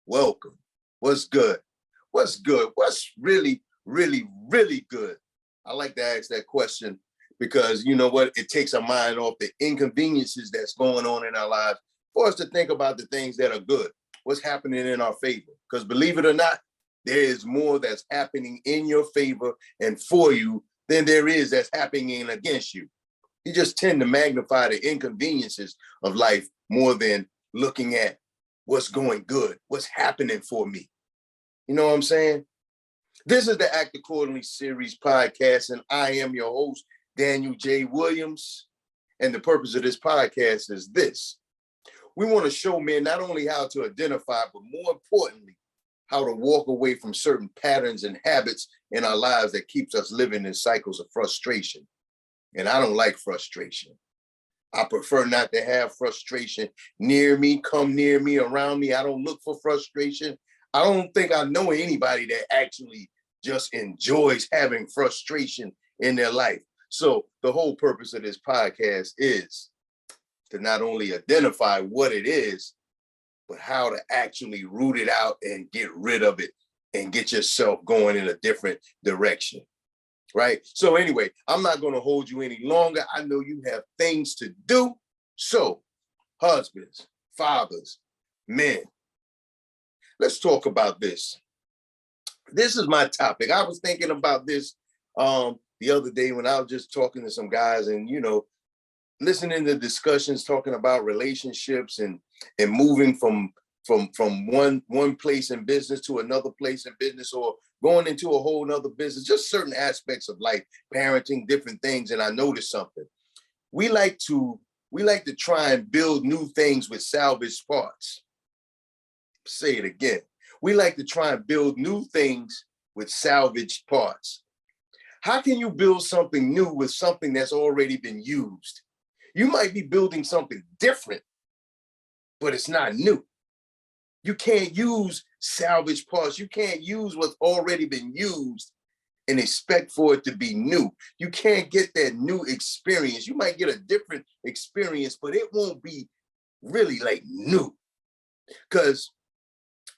welcome. What's good? What's good? What's really, really, really good? I like to ask that question because you know what? It takes our mind off the inconveniences that's going on in our lives for us to think about the things that are good, what's happening in our favor. Because believe it or not, there is more that's happening in your favor and for you than there is that's happening against you. You just tend to magnify the inconveniences of life more than looking at what's going good, what's happening for me. You know what I'm saying? This is the Act Accordingly series podcast, and I am your host, Daniel J. Williams. And the purpose of this podcast is this. We want to show men not only how to identify, but more importantly, how to walk away from certain patterns and habits in our lives that keeps us living in cycles of frustration. And I don't like frustration. I prefer not to have frustration near me, come near me, around me. I don't look for frustration. I don't think I know anybody that actually just enjoys having frustration in their life. So the whole purpose of this podcast is to not only identify what it is, but how to actually root it out and get rid of it and get yourself going in a different direction. Right? So anyway, I'm not going to hold you any longer. I know you have things to do. So husbands, fathers, men, let's talk about this. This is my topic. I was thinking about this the other day when I was just talking to some guys and, you know, listening to discussions talking about relationships and moving from one place in business to another place in business, or going into a whole nother business, just certain aspects of life, parenting, different things. And I noticed something. We like to try and build new things with salvaged parts. Say it again. We like to try and build new things with salvaged parts. How can you build something new with something that's already been used? You might be building something different, but it's not new. You can't use salvage parts. You can't use what's already been used and expect for it to be new. You can't get that new experience. You might get a different experience, but it won't be really like new. Because,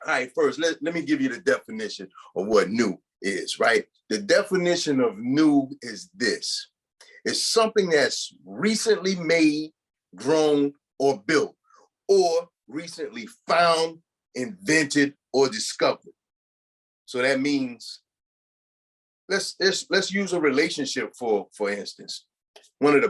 all right, first, let me give you the definition of what new is, right? The definition of new is this. It's something that's recently made, grown, or built, or recently found, invented, or discovered. So that means, let's use a relationship for instance. One of the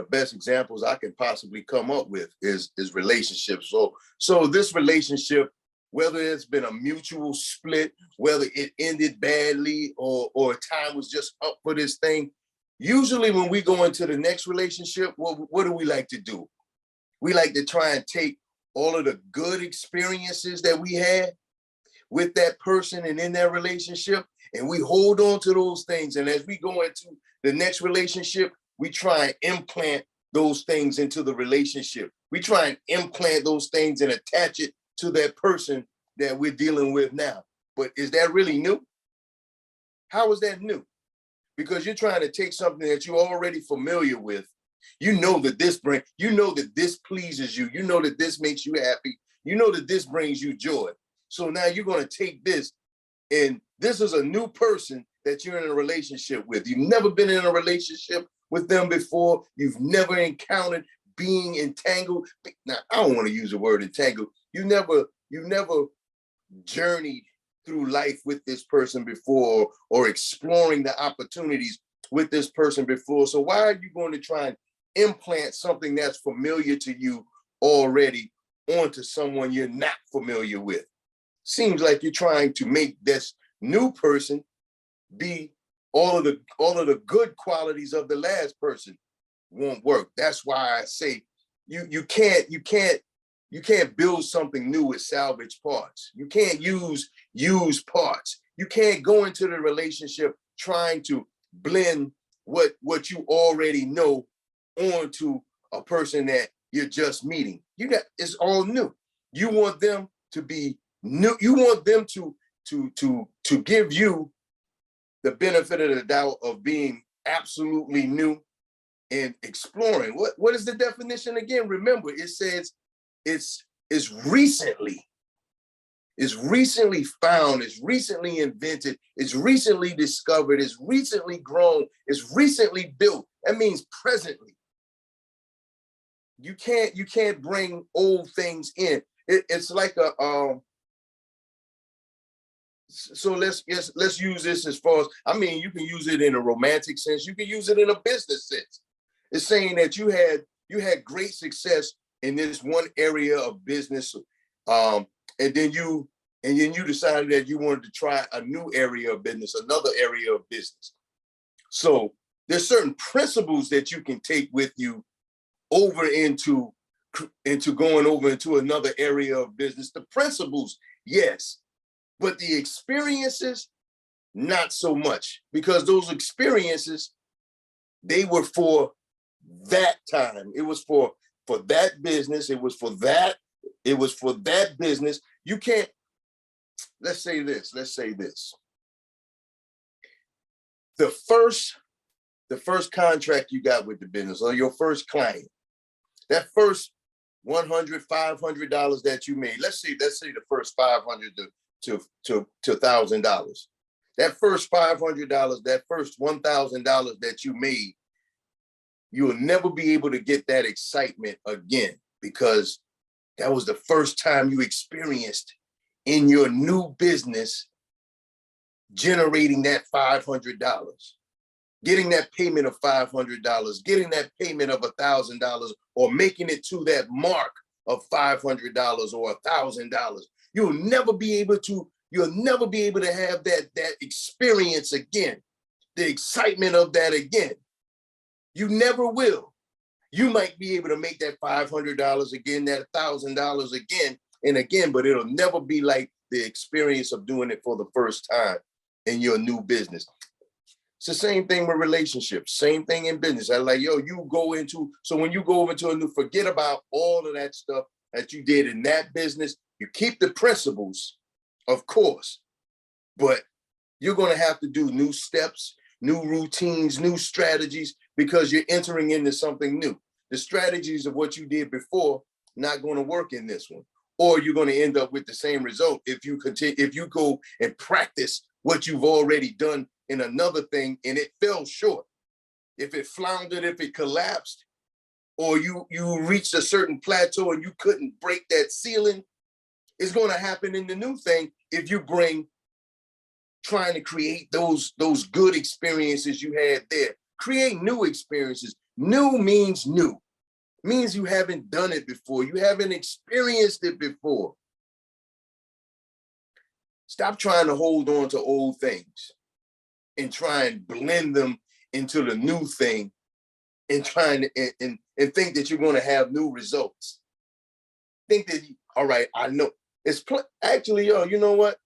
best examples I can possibly come up with is relationships. So this relationship, whether it's been a mutual split, whether it ended badly, or time was just up for this thing, usually when we go into the next relationship, what do we like to do? We like to try and take all of the good experiences that we had with that person and in that relationship, and we hold on to those things. And as we go into the next relationship, we try and implant those things into the relationship. We try and implant those things and attach it to that person that we're dealing with now. But is that really new? How is that new? Because you're trying to take something that you're already familiar with. You know that this pleases you. You know that this makes you happy. You know that this brings you joy. So now you're going to take this, and this is a new person that you're in a relationship with. You've never been in a relationship with them before. You've never encountered being entangled. Now, I don't want to use the word entangled. You never journeyed through life with this person before, or exploring the opportunities with this person before. So why are you going to try and implant something that's familiar to you already onto someone you're not familiar with? Seems like you're trying to make this new person be all of the good qualities of the last person. Won't work. That's why I say you can't build something new with salvage parts. You can't use used parts. You can't go into the relationship trying to blend what you already know onto a person that you're just meeting. It's all new. You want them to be new. You want them to give you the benefit of the doubt of being absolutely new and exploring. What is the definition again? Remember, it says it's recently. It's recently found, it's recently invented, it's recently discovered, it's recently grown, it's recently built. That means presently. You can't bring old things in. It's like a so let's use this as far as, I mean, you can use it in a romantic sense, you can use it in a business sense. It's saying that you had great success in this one area of business, and then you decided that you wanted to try a new area of business, another area of business. So there's certain principles that you can take with you over into going over into another area of business. The principles, yes, but the experiences, not so much, because those experiences, they were for that time. It was for that business. It was for that business. You can't, let's say this. The first contract you got with the business, or your first client, that first $100, $500 that you made, let's say the first $500 to $1,000. That first $500, that first $1,000 that you made, you will never be able to get that excitement again, because that was the first time you experienced in your new business generating that $500, getting that payment of $500, getting that payment of $1,000, or making it to that mark of $500 or $1,000. You'll never be able to have that experience again, the excitement of that again. You never will. You might be able to make that $500 again, that $1,000 again and again, but it'll never be like the experience of doing it for the first time in your new business. It's the same thing with relationships, same thing in business. I like, when you go over to a new, forget about all of that stuff that you did in that business. You keep the principles, of course, but you're going to have to do new steps, new routines, new strategies, because you're entering into something new. The strategies of what you did before not going to work in this one, or you're going to end up with the same result if you go and practice what you've already done in another thing and it fell short. If it floundered, if it collapsed, or you reached a certain plateau and you couldn't break that ceiling, it's going to happen in the new thing if you bring trying to create those good experiences you had there. Create new experiences. New means new. Means you haven't done it before. You haven't experienced it before. Stop trying to hold on to old things and try and blend them into the new thing and and think that you're going to have new results. Think that, all right, I know. Actually, you know what?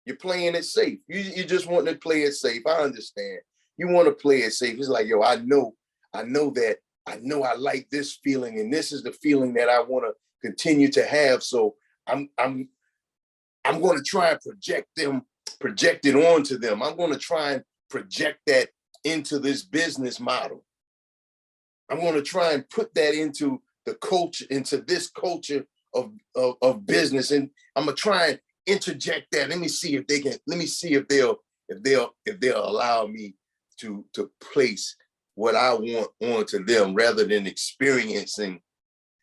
You're playing it safe. You just want to play it safe. I understand. You want to play it safe. It's like, I know I like this feeling, and this is the feeling that I want to continue to have. So I'm going to try and project it onto them. I'm going to try and project that into this business model. I'm going to try and put that into the culture, into this culture of business, and I'm gonna try and interject that. Let me see if they'll allow me to place what I want onto them, rather than experiencing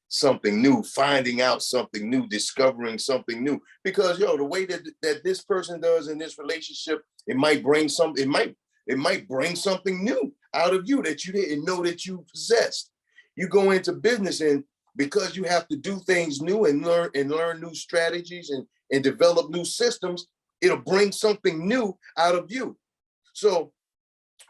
something new, finding out something new, discovering something new. Because the way that this person does in this relationship, it might bring something new out of you that you didn't know that you possessed. You go into business, and because you have to do things new and learn new strategies and develop new systems, it'll bring something new out of you. So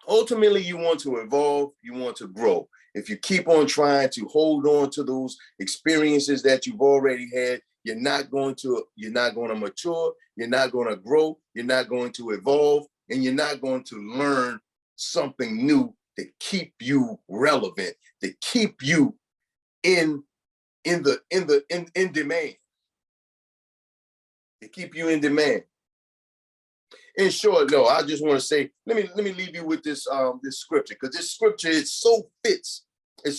ultimately, you want to evolve, you want to grow. If you keep on trying to hold on to those experiences that you've already had, you're not going to mature, you're not going to grow, you're not going to evolve, and you're not going to learn something new to keep you relevant, to keep you in demand. To keep you in demand. In short, no, I just want to say, let me leave you with this scripture, because this scripture it's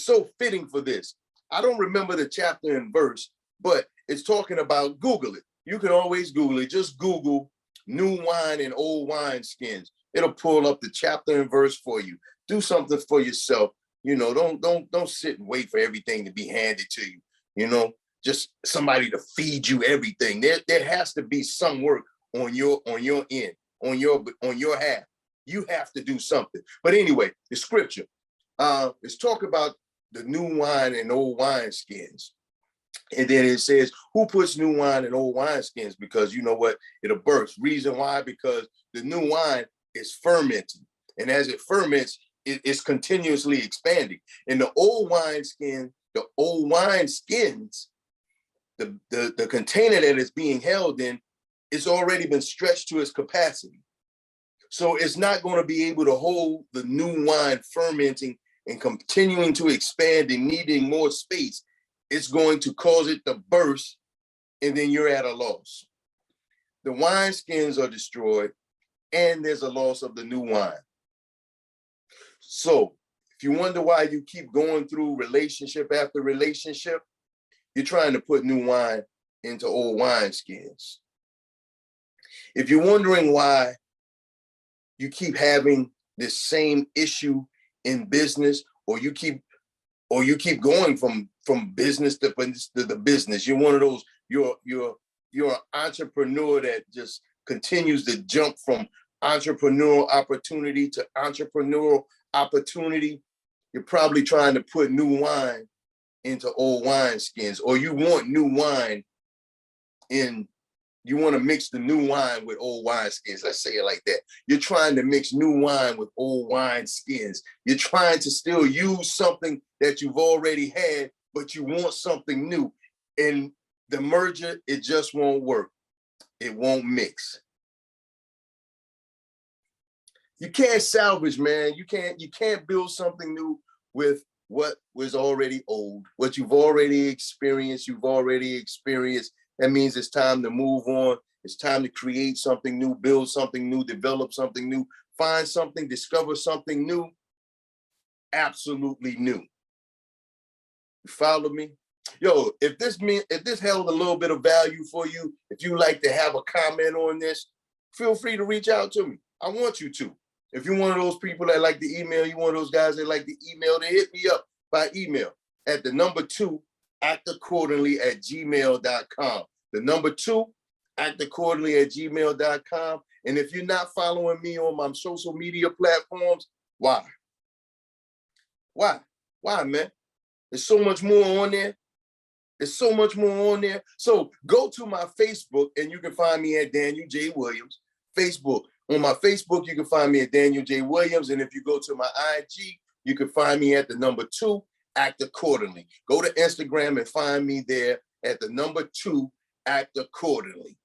so fitting for this. I don't remember the chapter and verse, but it's talking about, Google it. You can always Google it. Just Google new wine and old wine skins. It'll pull up the chapter and verse for you. Do something for yourself. You know, don't sit and wait for everything to be handed to you. You know, just somebody to feed you everything. There has to be some work on your end, on your half. You have to do something. But anyway, the scripture, let's talk about the new wine and old wine skins. And then it says, who puts new wine in old wine skins? Because you know what? It'll burst. Reason why? Because the new wine is fermenting. And as it ferments, it's continuously expanding. And the old wine skin, the old wine skins, the container that it's being held in, it's already been stretched to its capacity. So it's not going to be able to hold the new wine fermenting and continuing to expand and needing more space. It's going to cause it to burst, and then you're at a loss. The wine skins are destroyed, and there's a loss of the new wine. So if you wonder why you keep going through relationship after relationship, you're trying to put new wine into old wine skins. If you're wondering why you keep having this same issue in business, or you keep going from business to the business, you're one of those, you're an entrepreneur that just continues to jump from entrepreneurial opportunity to entrepreneurial opportunity. You're probably trying to put new wine into old wine skins, or you want new wine in, you want to mix the new wine with old wine skins. Let's say it like that. You're trying to mix new wine with old wine skins. You're trying to still use something that you've already had, but you want something new. And the merger, it just won't work. It won't mix. You can't salvage, man. You can't build something new with what was already old, what you've already experienced. That means it's time to move on. It's time to create something new, build something new, develop something new, find something, discover something new, absolutely new. You follow me? Yo, if this held a little bit of value for you, if you like to have a comment on this, feel free to reach out to me. I want you to. If you're one of those people that like to email, you one of those guys that like to email, then hit me up by email at the number 2, actaccordingly@gmail.com. The number 2, actaccordingly@gmail.com. And if you're not following me on my social media platforms, why? Why, man? There's so much more on there. So go to my Facebook and you can find me at Daniel J. Williams. Facebook. On my Facebook, you can find me at Daniel J. Williams. And if you go to my IG, you can find me at the number 2, Act Accordingly. Go to Instagram and find me there at the number 2, Act Accordingly.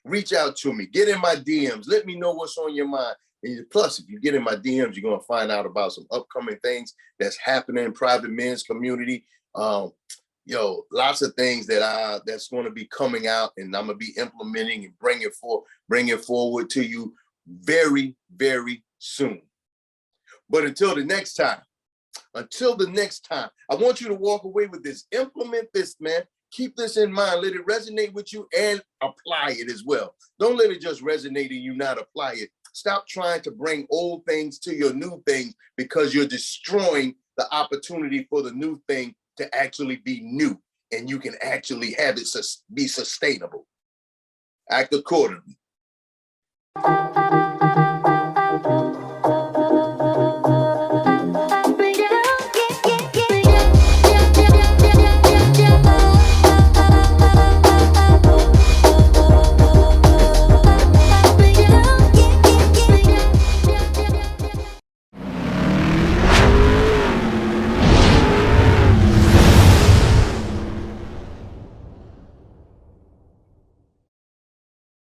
Reach out to me. Get in my DMs. Let me know what's on your mind. And plus, if you get in my DMs, you're going to find out about some upcoming things that's happening in Private Men's community. Lots of things that's going to be coming out, and I'm going to be implementing and bring it forward to you very, very soon. But until the next time, I want you to walk away with this. Implement this, man. Keep this in mind. Let it resonate with you and apply it as well. Don't let it just resonate and you not apply it. Stop trying to bring old things to your new things, because you're destroying the opportunity for the new thing to actually be new, and you can actually have it be sustainable. Act accordingly.